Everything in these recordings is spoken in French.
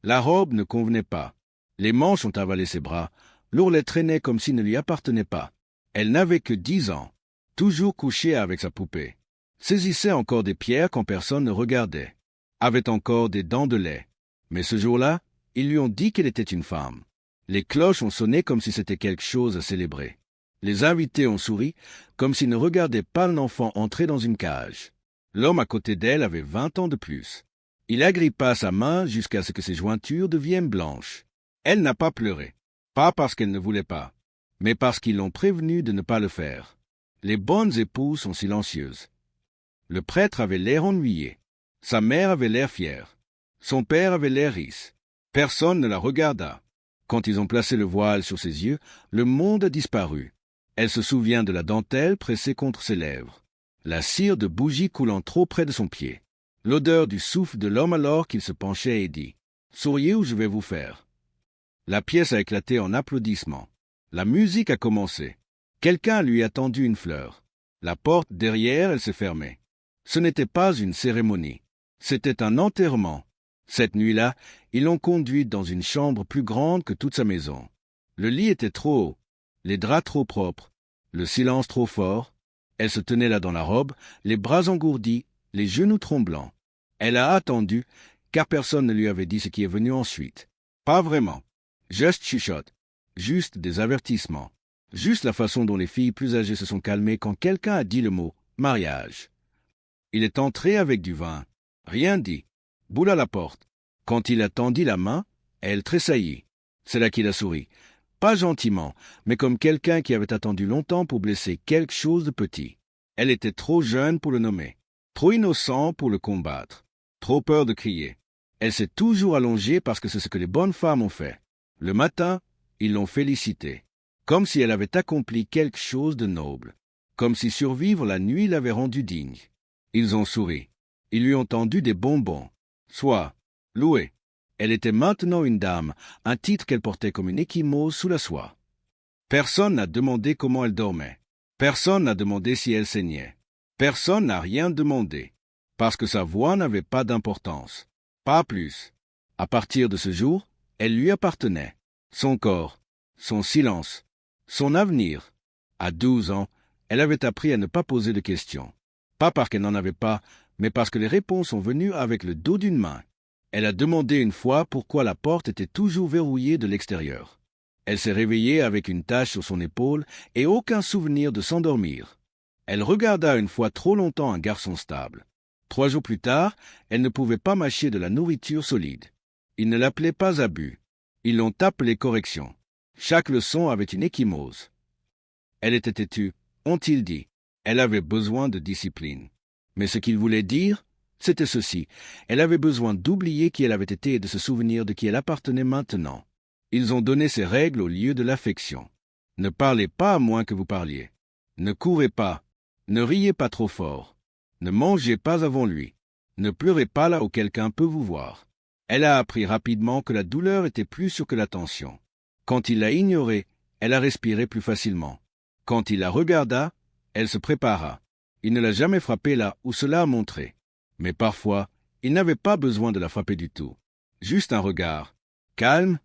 La robe ne convenait pas. Les manches ont avalé ses bras. L'ourlet traînait comme s'il ne lui appartenait pas. Elle n'avait que 10 ans. Toujours couchée avec sa poupée. Saisissait encore des pierres quand personne ne regardait. Avait encore des dents de lait. Mais ce jour-là, ils lui ont dit qu'elle était une femme. Les cloches ont sonné comme si c'était quelque chose à célébrer. Les invités ont souri comme s'ils ne regardaient pas l'enfant entrer dans une cage. L'homme à côté d'elle avait 20 ans de plus. Il agrippa sa main jusqu'à ce que ses jointures deviennent blanches. Elle n'a pas pleuré. Pas parce qu'elle ne voulait pas, mais parce qu'ils l'ont prévenue de ne pas le faire. Les bonnes épouses sont silencieuses. Le prêtre avait l'air ennuyé. Sa mère avait l'air fière. Son père avait l'air riche. Personne ne la regarda. Quand ils ont placé le voile sur ses yeux, le monde a disparu. Elle se souvient de la dentelle pressée contre ses lèvres, la cire de bougie coulant trop près de son pied, l'odeur du souffle de l'homme alors qu'il se penchait et dit « Souriez ou je vais vous faire ». La pièce a éclaté en applaudissements. La musique a commencé. Quelqu'un lui a tendu une fleur. La porte derrière elle s'est fermée. Ce n'était pas une cérémonie. C'était un enterrement. Cette nuit-là, ils l'ont conduite dans une chambre plus grande que toute sa maison. Le lit était trop haut, les draps trop propres, le silence trop fort. Elle se tenait là dans la robe, les bras engourdis, les genoux tremblants. Elle a attendu, car personne ne lui avait dit ce qui est venu ensuite. Pas vraiment. Juste chuchote. Juste des avertissements. Juste la façon dont les filles plus âgées se sont calmées quand quelqu'un a dit le mot « mariage ». Il est entré avec du vin. Rien dit. Boule à la porte. Quand il a tendu la main, elle tressaillit. C'est là qu'il a souri. Pas gentiment, mais comme quelqu'un qui avait attendu longtemps pour blesser quelque chose de petit. Elle était trop jeune pour le nommer, trop innocent pour le combattre, trop peur de crier. Elle s'est toujours allongée parce que c'est ce que les bonnes femmes ont fait. Le matin, ils l'ont félicitée, comme si elle avait accompli quelque chose de noble, comme si survivre la nuit l'avait rendue digne. Ils ont souri. Ils lui ont tendu des bonbons. Soit louée. Elle était maintenant une dame, un titre qu'elle portait comme une échymose sous la soie. Personne n'a demandé comment elle dormait. Personne n'a demandé si elle saignait. Personne n'a rien demandé, parce que sa voix n'avait pas d'importance. Pas plus. À partir de ce jour, elle lui appartenait. Son corps, son silence, son avenir. À 12 ans, elle avait appris à ne pas poser de questions. Pas parce qu'elle n'en avait pas, mais parce que les réponses sont venues avec le dos d'une main. Elle a demandé une fois pourquoi la porte était toujours verrouillée de l'extérieur. Elle s'est réveillée avec une tache sur son épaule et aucun souvenir de s'endormir. Elle regarda une fois trop longtemps un garçon stable. 3 jours plus tard, elle ne pouvait pas mâcher de la nourriture solide. Ils ne l'appelaient pas abus. Ils l'ont appelé correction. Chaque leçon avait une échymose. Elle était têtue, ont-ils dit. Elle avait besoin de discipline. Mais ce qu'ils voulaient dire, c'était ceci. Elle avait besoin d'oublier qui elle avait été et de se souvenir de qui elle appartenait maintenant. Ils ont donné ces règles au lieu de l'affection. Ne parlez pas à moins que vous parliez. Ne courez pas. Ne riez pas trop fort. Ne mangez pas avant lui. Ne pleurez pas là où quelqu'un peut vous voir. Elle a appris rapidement que la douleur était plus sûre que la tension. Quand il l'a ignorée, elle a respiré plus facilement. Quand il la regarda, elle se prépara. Il ne l'a jamais frappée là où cela a montré. Mais parfois, il n'avait pas besoin de la frapper du tout. Juste un regard, calme,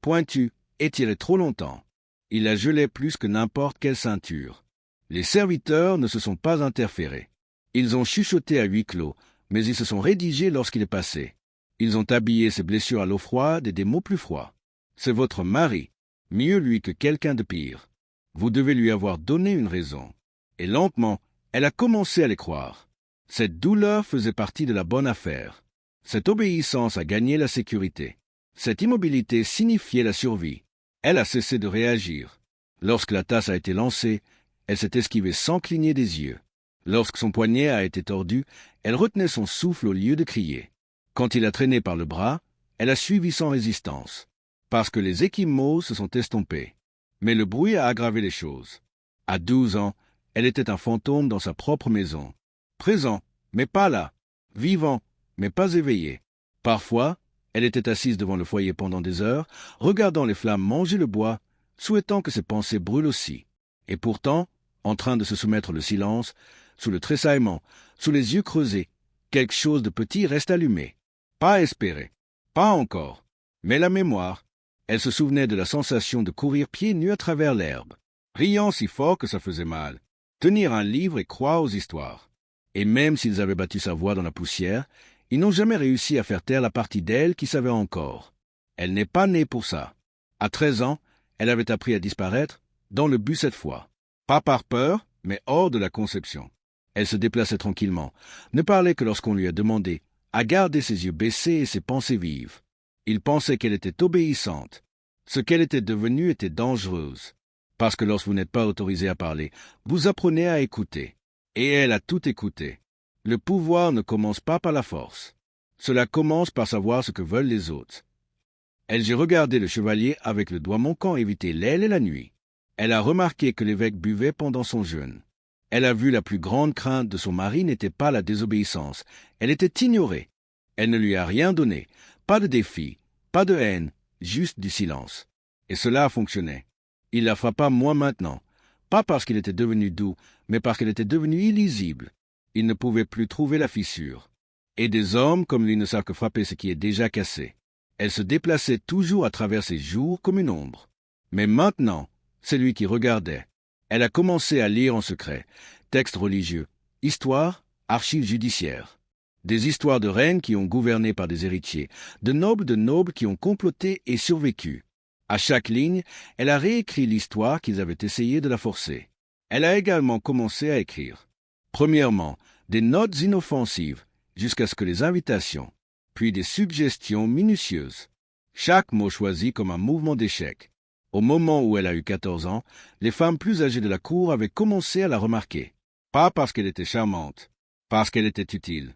pointu, étiré trop longtemps. Il la gelait plus que n'importe quelle ceinture. Les serviteurs ne se sont pas interférés. Ils ont chuchoté à huis clos, mais ils se sont rédigés lorsqu'il est passé. Ils ont habillé ses blessures à l'eau froide et des mots plus froids. C'est votre mari, mieux lui que quelqu'un de pire. Vous devez lui avoir donné une raison. Et lentement, elle a commencé à les croire. Cette douleur faisait partie de la bonne affaire. Cette obéissance a gagné la sécurité. Cette immobilité signifiait la survie. Elle a cessé de réagir. Lorsque la tasse a été lancée, elle s'est esquivée sans cligner des yeux. Lorsque son poignet a été tordu, elle retenait son souffle au lieu de crier. Quand il a traîné par le bras, elle a suivi sans résistance. Parce que les échymoses se sont estompées. Mais le bruit a aggravé les choses. À 12 ans, elle était un fantôme dans sa propre maison. Présent, mais pas là. Vivant, mais pas éveillé. Parfois, elle était assise devant le foyer pendant des heures, regardant les flammes manger le bois, souhaitant que ses pensées brûlent aussi. Et pourtant, en train de se soumettre le silence, sous le tressaillement, sous les yeux creusés, quelque chose de petit reste allumé. Pas espéré. Pas encore. Mais la mémoire, elle se souvenait de la sensation de courir pieds nus à travers l'herbe, riant si fort que ça faisait mal, tenir un livre et croire aux histoires. Et même s'ils avaient battu sa voix dans la poussière, ils n'ont jamais réussi à faire taire la partie d'elle qui savait encore. Elle n'est pas née pour ça. À 13 ans, elle avait appris à disparaître, dans le but cette fois. Pas par peur, mais hors de la conception. Elle se déplaçait tranquillement, ne parlait que lorsqu'on lui a demandé, à garder ses yeux baissés et ses pensées vives. Il pensait qu'elle était obéissante. Ce qu'elle était devenue était dangereuse. Parce que lorsque vous n'êtes pas autorisé à parler, vous apprenez à écouter. Et elle a tout écouté. Le pouvoir ne commence pas par la force. Cela commence par savoir ce que veulent les autres. Elle j'ai regardé le chevalier avec le doigt manquant éviter l'aile et la nuit. Elle a remarqué que l'évêque buvait pendant son jeûne. Elle a vu la plus grande crainte de son mari n'était pas la désobéissance, elle était ignorée. Elle ne lui a rien donné, pas de défi, pas de haine, juste du silence. Et cela a fonctionné. Il la frappa moins maintenant, pas parce qu'il était devenu doux, mais parce qu'elle était devenue illisible. Il ne pouvait plus trouver la fissure. Et des hommes comme lui ne savent que frapper ce qui est déjà cassé. Elle se déplaçait toujours à travers ses jours comme une ombre. Mais maintenant, c'est lui qui regardait. Elle a commencé à lire en secret, textes religieux, histoires, archives judiciaires. Des histoires de reines qui ont gouverné par des héritiers, de nobles qui ont comploté et survécu. À chaque ligne, elle a réécrit l'histoire qu'ils avaient essayé de la forcer. Elle a également commencé à écrire. Premièrement, des notes inoffensives, jusqu'à ce que les invitations, puis des suggestions minutieuses. Chaque mot choisi comme un mouvement d'échec. Au moment où elle a eu 14 ans, les femmes plus âgées de la cour avaient commencé à la remarquer. Pas parce qu'elle était charmante, parce qu'elle était utile.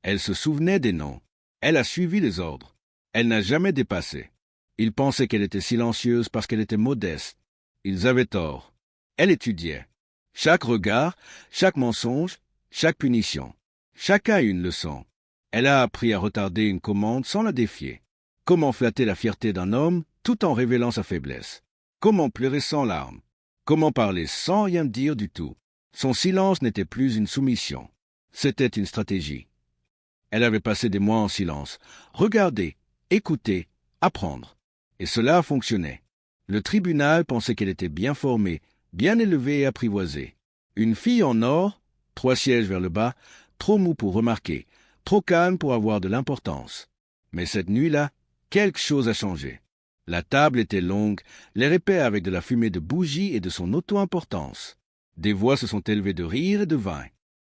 Elle se souvenait des noms. Elle a suivi les ordres. Elle n'a jamais dépassé. Ils pensaient qu'elle était silencieuse parce qu'elle était modeste. Ils avaient tort. Elle étudiait. Chaque regard, chaque mensonge, chaque punition. Chacun a une leçon. Elle a appris à retarder une commande sans la défier. Comment flatter la fierté d'un homme tout en révélant sa faiblesse. Comment pleurer sans larmes. Comment parler sans rien dire du tout. Son silence n'était plus une soumission. C'était une stratégie. Elle avait passé des mois en silence. Regarder, écouter, apprendre. Et cela a fonctionné. Le tribunal pensait qu'elle était bien formée, bien élevée et apprivoisée. Une fille en or, 3 sièges vers le bas, trop mou pour remarquer, trop calme pour avoir de l'importance. Mais cette nuit-là, quelque chose a changé. La table était longue, l'air épais avec de la fumée de bougies et de son auto-importance. Des voix se sont élevées de rire et de vin.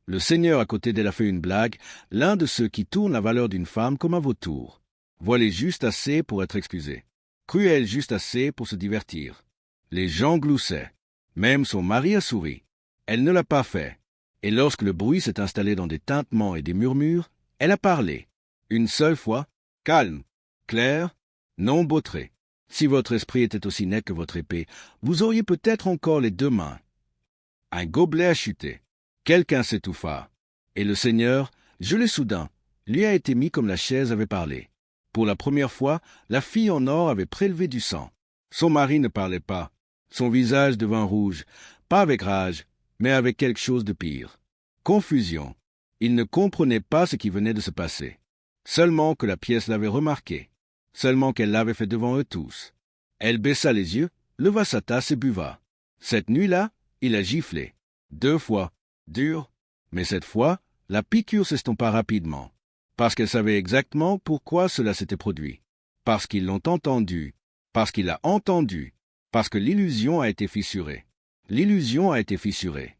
Le seigneur à côté d'elle a fait une blague, l'un de ceux qui tournent la valeur d'une femme comme un vautour. Voilée juste assez pour être excusée. Cruelle juste assez pour se divertir. Les gens gloussaient. Même son mari a souri. Elle ne l'a pas fait. Et lorsque le bruit s'est installé dans des tintements et des murmures, elle a parlé. Une seule fois, calme, clair, non bautré. Si votre esprit était aussi net que votre épée, vous auriez peut-être encore les 2 mains. Un gobelet a chuté. Quelqu'un s'étouffa. Et le Seigneur, gelé soudain, lui a été mis comme la chaise avait parlé. Pour la première fois, la fille en or avait prélevé du sang. Son mari ne parlait pas. Son visage devint rouge, pas avec rage, mais avec quelque chose de pire. Confusion. Il ne comprenait pas ce qui venait de se passer. Seulement que la pièce l'avait remarqué. Seulement qu'elle l'avait fait devant eux tous. Elle baissa les yeux, leva sa tasse et buva. Cette nuit-là, il a giflé. 2 fois. Dur. Mais cette fois, la piqûre s'estompa rapidement. Parce qu'elle savait exactement pourquoi cela s'était produit. Parce qu'ils l'ont entendu. Parce qu'il a entendu. Parce que l'illusion a été fissurée. L'illusion a été fissurée.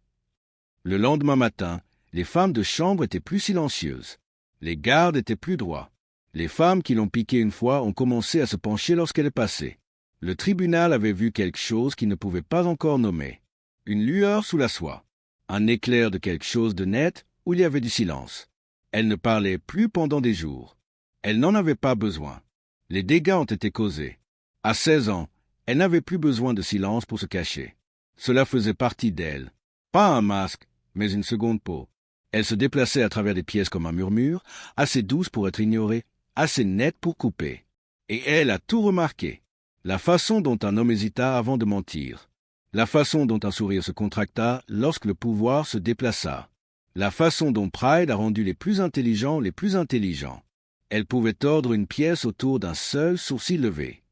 Le lendemain matin, les femmes de chambre étaient plus silencieuses. Les gardes étaient plus droits. Les femmes qui l'ont piquée une fois ont commencé à se pencher lorsqu'elle est passée. Le tribunal avait vu quelque chose qu'il ne pouvait pas encore nommer. Une lueur sous la soie. Un éclair de quelque chose de net où il y avait du silence. Elle ne parlait plus pendant des jours. Elle n'en avait pas besoin. Les dégâts ont été causés. À 16 ans, elle n'avait plus besoin de silence pour se cacher. Cela faisait partie d'elle. Pas un masque, mais une seconde peau. Elle se déplaçait à travers les pièces comme un murmure, assez douce pour être ignorée, assez nette pour couper. Et elle a tout remarqué. La façon dont un homme hésita avant de mentir. La façon dont un sourire se contracta lorsque le pouvoir se déplaça. La façon dont Pride a rendu les plus intelligents. Elle pouvait tordre une pièce autour d'un seul sourcil levé.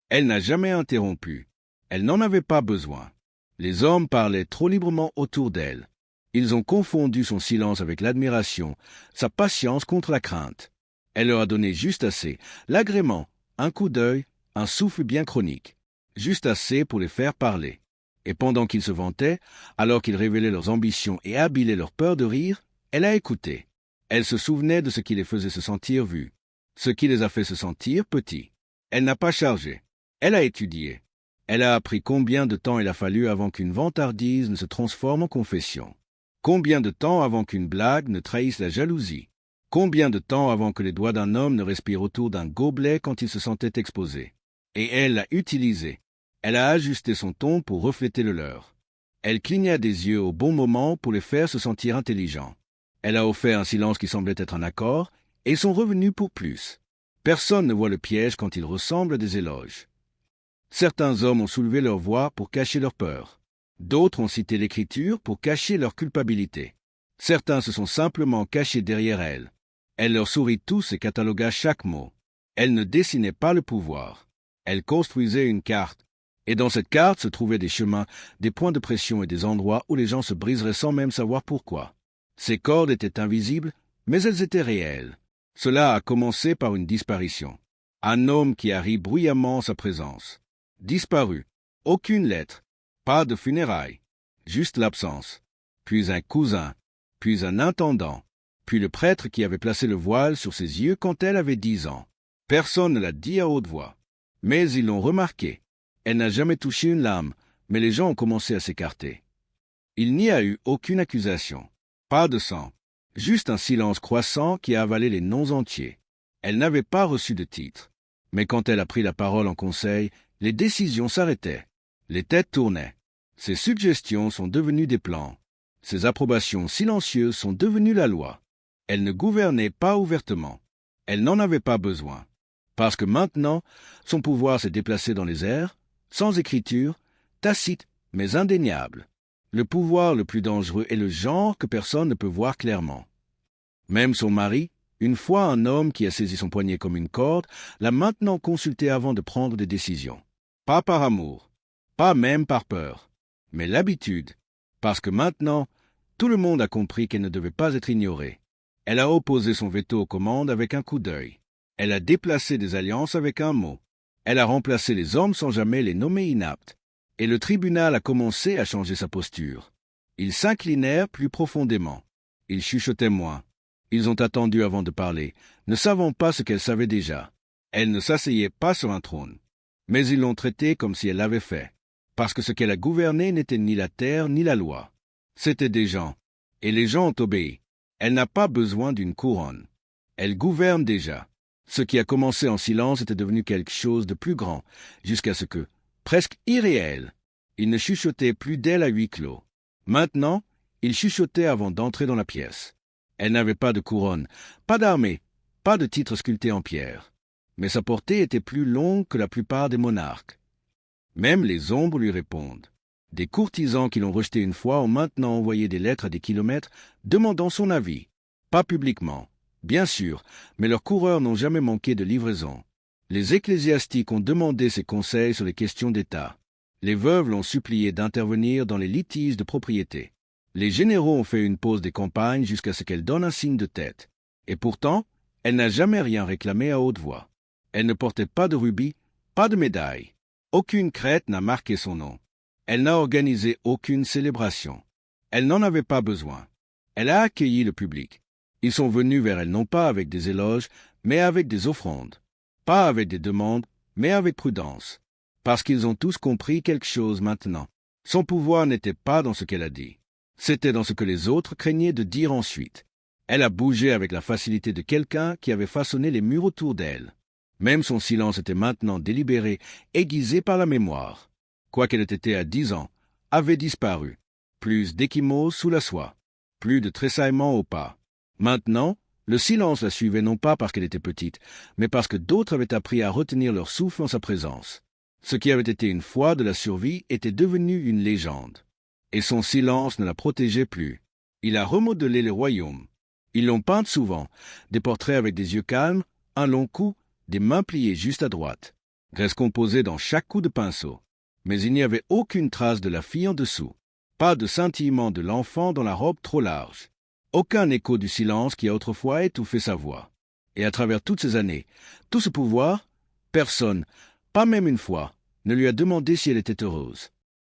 Elle n'a jamais interrompu. Elle n'en avait pas besoin. Les hommes parlaient trop librement autour d'elle. Ils ont confondu son silence avec l'admiration, sa patience contre la crainte. Elle leur a donné juste assez, l'agrément, un coup d'œil, un souffle bien chronique, juste assez pour les faire parler. Et pendant qu'ils se vantaient, alors qu'ils révélaient leurs ambitions et habillaient leur peur de rire, elle a écouté. Elle se souvenait de ce qui les faisait se sentir vus, ce qui les a fait se sentir petits. Elle n'a pas chargé. Elle a étudié. Elle a appris combien de temps il a fallu avant qu'une vantardise ne se transforme en confession. Combien de temps avant qu'une blague ne trahisse la jalousie. Combien de temps avant que les doigts d'un homme ne respirent autour d'un gobelet quand il se sentait exposé. Et elle l'a utilisé. Elle a ajusté son ton pour refléter le leur. Elle cligna des yeux au bon moment pour les faire se sentir intelligents. Elle a offert un silence qui semblait être un accord, et sont revenus pour plus. Personne ne voit le piège quand il ressemble à des éloges. Certains hommes ont soulevé leur voix pour cacher leur peur. D'autres ont cité l'Écriture pour cacher leur culpabilité. Certains se sont simplement cachés derrière elle. Elle leur sourit tous et catalogua chaque mot. Elle ne dessinait pas le pouvoir. Elle construisait une carte. Et dans cette carte se trouvaient des chemins, des points de pression et des endroits où les gens se briseraient sans même savoir pourquoi. Ces cordes étaient invisibles, mais elles étaient réelles. Cela a commencé par une disparition. Un homme qui a ri bruyamment en sa présence. Disparu. Aucune lettre. Pas de funérailles. Juste l'absence. Puis un cousin. Puis un intendant. Puis le prêtre qui avait placé le voile sur ses yeux quand elle avait 10 ans. Personne ne l'a dit à haute voix. Mais ils l'ont remarqué. Elle n'a jamais touché une lame, mais les gens ont commencé à s'écarter. Il n'y a eu aucune accusation. Pas de sang. Juste un silence croissant qui a avalé les noms entiers. Elle n'avait pas reçu de titre. Mais quand elle a pris la parole en conseil, les décisions s'arrêtaient. Les têtes tournaient. Ses suggestions sont devenues des plans. Ses approbations silencieuses sont devenues la loi. Elle ne gouvernait pas ouvertement. Elle n'en avait pas besoin. Parce que maintenant, son pouvoir s'est déplacé dans les airs, sans écriture, tacite mais indéniable. Le pouvoir le plus dangereux est le genre que personne ne peut voir clairement. Même son mari, une fois un homme qui a saisi son poignet comme une corde, l'a maintenant consulté avant de prendre des décisions. Pas par amour, pas même par peur, mais l'habitude, parce que maintenant, tout le monde a compris qu'elle ne devait pas être ignorée. Elle a opposé son veto aux commandes avec un coup d'œil. Elle a déplacé des alliances avec un mot. Elle a remplacé les hommes sans jamais les nommer inaptes. Et le tribunal a commencé à changer sa posture. Ils s'inclinèrent plus profondément. Ils chuchotaient moins. Ils ont attendu avant de parler, ne savant pas ce qu'elle savait déjà. Elle ne s'asseyait pas sur un trône. Mais ils l'ont traitée comme si elle l'avait fait. Parce que ce qu'elle a gouverné n'était ni la terre ni la loi. C'étaient des gens. Et les gens ont obéi. Elle n'a pas besoin d'une couronne. Elle gouverne déjà. Ce qui a commencé en silence était devenu quelque chose de plus grand, jusqu'à ce que, presque irréel, il ne chuchotait plus d'elle à huis clos. Maintenant, il chuchotait avant d'entrer dans la pièce. Elle n'avait pas de couronne, pas d'armée, pas de titre sculpté en pierre. Mais sa portée était plus longue que la plupart des monarques. Même les ombres lui répondent. Des courtisans qui l'ont rejeté une fois ont maintenant envoyé des lettres à des kilomètres demandant son avis. Pas publiquement, bien sûr, mais leurs coureurs n'ont jamais manqué de livraison. Les ecclésiastiques ont demandé ses conseils sur les questions d'État. Les veuves l'ont supplié d'intervenir dans les litiges de propriété. Les généraux ont fait une pause des campagnes jusqu'à ce qu'elle donne un signe de tête. Et pourtant, elle n'a jamais rien réclamé à haute voix. Elle ne portait pas de rubis, pas de médaille. Aucune crête n'a marqué son nom. Elle n'a organisé aucune célébration. Elle n'en avait pas besoin. Elle a accueilli le public. Ils sont venus vers elle non pas avec des éloges, mais avec des offrandes. Pas avec des demandes, mais avec prudence. Parce qu'ils ont tous compris quelque chose maintenant. Son pouvoir n'était pas dans ce qu'elle a dit. C'était dans ce que les autres craignaient de dire ensuite. Elle a bougé avec la facilité de quelqu'un qui avait façonné les murs autour d'elle. Même son silence était maintenant délibéré, aiguisé par la mémoire. Quoi qu'elle ait été à 10 ans, avait disparu. Plus d'échymose sous la soie. Plus de tressaillements au pas. Maintenant, le silence la suivait non pas parce qu'elle était petite, mais parce que d'autres avaient appris à retenir leur souffle en sa présence. Ce qui avait été une fois de la survie était devenu une légende. Et son silence ne la protégeait plus. Il a remodelé les royaumes. Ils l'ont peinte souvent, des portraits avec des yeux calmes, un long cou, des mains pliées juste à droite, graisse composée dans chaque coup de pinceau. Mais il n'y avait aucune trace de la fille en dessous, pas de scintillement de l'enfant dans la robe trop large, aucun écho du silence qui a autrefois étouffé sa voix. Et à travers toutes ces années, tout ce pouvoir, personne, pas même une fois, ne lui a demandé si elle était heureuse.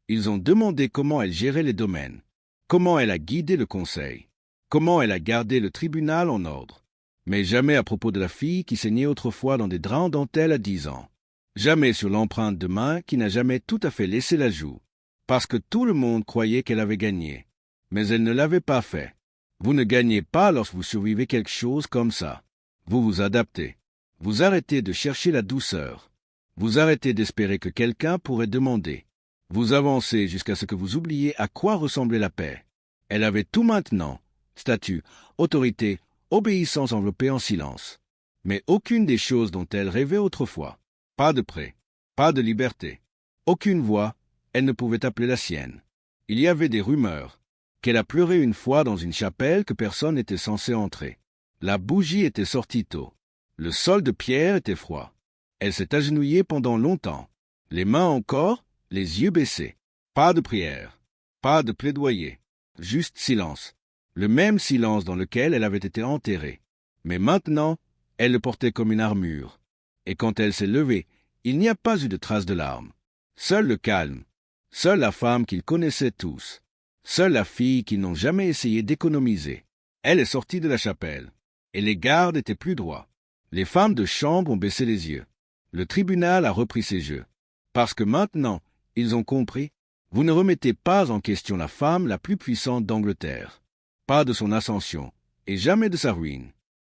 Ils ont demandé comment elle gérait les domaines, comment elle a guidé le conseil, comment elle a gardé le tribunal en ordre. Mais jamais à propos de la fille qui saignait autrefois dans des draps en dentelle à 10 ans. Jamais sur l'empreinte de main qui n'a jamais tout à fait laissé la joue. Parce que tout le monde croyait qu'elle avait gagné. Mais elle ne l'avait pas fait. Vous ne gagnez pas lorsque vous survivez quelque chose comme ça. Vous vous adaptez. Vous arrêtez de chercher la douceur. Vous arrêtez d'espérer que quelqu'un pourrait demander. Vous avancez jusqu'à ce que vous oubliez à quoi ressemblait la paix. Elle avait tout maintenant. Statut, autorité, obéissance enveloppée en silence. Mais aucune des choses dont elle rêvait autrefois. Pas de prêt, pas de liberté. Aucune voix, elle ne pouvait appeler la sienne. Il y avait des rumeurs. Qu'elle a pleuré une fois dans une chapelle que personne n'était censé entrer. La bougie était sortie tôt. Le sol de pierre était froid. Elle s'est agenouillée pendant longtemps. Les mains encore, les yeux baissés. Pas de prière, pas de plaidoyer. Juste silence. Le même silence dans lequel elle avait été enterrée. Mais maintenant, elle le portait comme une armure. Et quand elle s'est levée, il n'y a pas eu de trace de larmes. Seul le calme. Seule la femme qu'ils connaissaient tous. Seule la fille qu'ils n'ont jamais essayé d'économiser. Elle est sortie de la chapelle. Et les gardes étaient plus droits. Les femmes de chambre ont baissé les yeux. Le tribunal a repris ses jeux. Parce que maintenant, ils ont compris, vous ne remettez pas en question la femme la plus puissante d'Angleterre. Pas de son ascension, et jamais de sa ruine.